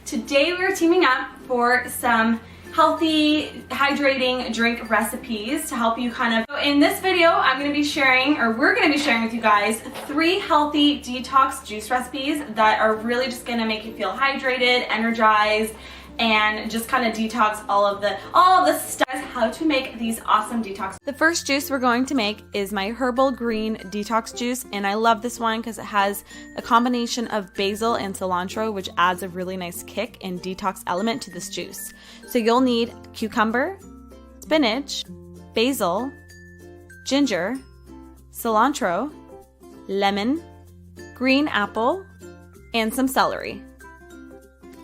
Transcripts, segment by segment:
Today we're teaming up for some healthy, hydrating drink recipes to help you So in this video, we're gonna be sharing with you guys 3 healthy detox juice recipes that are really just gonna make you feel hydrated, energized, and just kind of detox all of the stuff. How to make these awesome detox. The first juice we're going to make is my Herbal green detox juice, and I love this one because it has a combination of basil and cilantro, which adds a really nice kick and detox element to this juice. So you'll need cucumber, spinach, basil, ginger, cilantro, lemon, green apple, and some celery.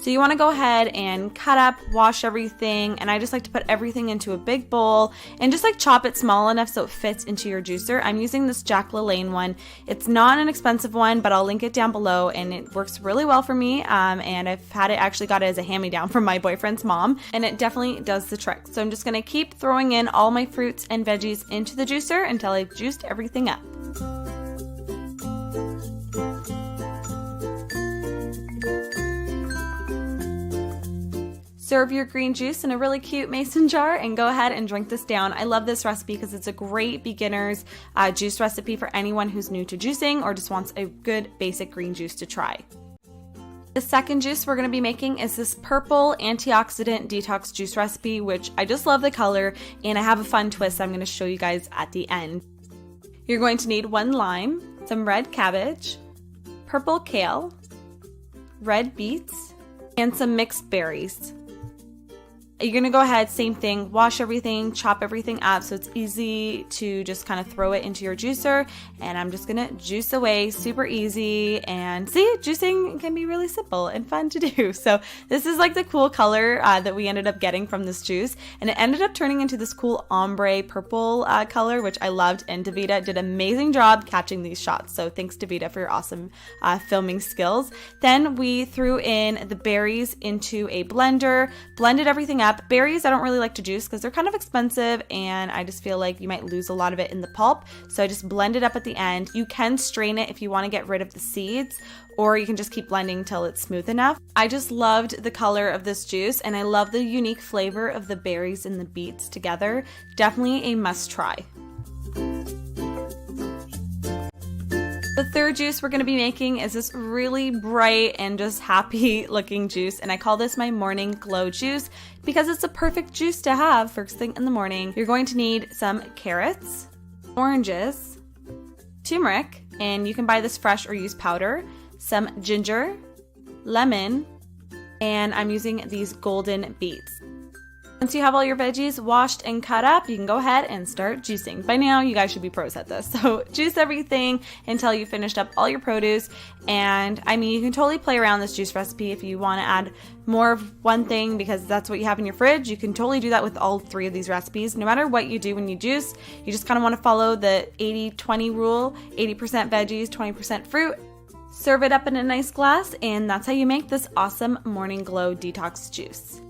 So you want to go ahead and cut up, wash everything, and I just like to put everything into a big bowl and just chop it small enough so it fits into your juicer. I'm using this Jack LaLanne one. It's not an expensive one, but I'll link it down below, and it works really well for me, and I've actually got it as a hand-me-down from my boyfriend's mom, and it definitely does the trick. So I'm just going to keep throwing in all my fruits and veggies into the juicer until I've juiced everything up. Serve your green juice in a really cute mason jar and go ahead and drink this down. I love this recipe because it's a great beginner's juice recipe for anyone who's new to juicing or just wants a good basic green juice to try. The second juice we're going to be making is this purple antioxidant detox juice recipe, which I just love the color, and I have a fun twist I'm going to show you guys at the end. You're going to need 1 lime, some red cabbage, purple kale, red beets, and some mixed berries. You're going to go ahead, same thing, wash everything, chop everything up so it's easy to just kind of throw it into your juicer, and I'm just going to juice away, super easy, and see, juicing can be really simple and fun to do. So this is the cool color that we ended up getting from this juice, and it ended up turning into this cool ombre purple color, which I loved, and Davida did an amazing job catching these shots, so thanks Davida for your awesome filming skills. Then we threw in the berries into a blender, blended everything up. Berries I don't really like to juice because they're kind of expensive, and I just feel like you might lose a lot of it in the pulp, so I just blend it up at the end. You can strain it if you want to get rid of the seeds, or you can just keep blending till it's smooth enough. I just loved the color of this juice, and I love the unique flavor of the berries and the beets together. Definitely a must try. The third juice we're going to be making is this really bright and just happy looking juice, and I call this my morning glow juice because it's a perfect juice to have first thing in the morning. You're going to need some carrots, oranges, turmeric, and you can buy this fresh or use powder, some ginger, lemon, and I'm using these golden beets. Once you have all your veggies washed and cut up, you can go ahead and start juicing. By now, you guys should be pros at this. So juice everything until you finished up all your produce. And I mean, you can totally play around this juice recipe if you want to add more of one thing because that's what you have in your fridge. You can totally do that with all 3 of these recipes. No matter what you do when you juice, you just kind of want to follow the 80-20 rule, 80% veggies, 20% fruit. Serve it up in a nice glass, and that's how you make this awesome morning glow detox juice.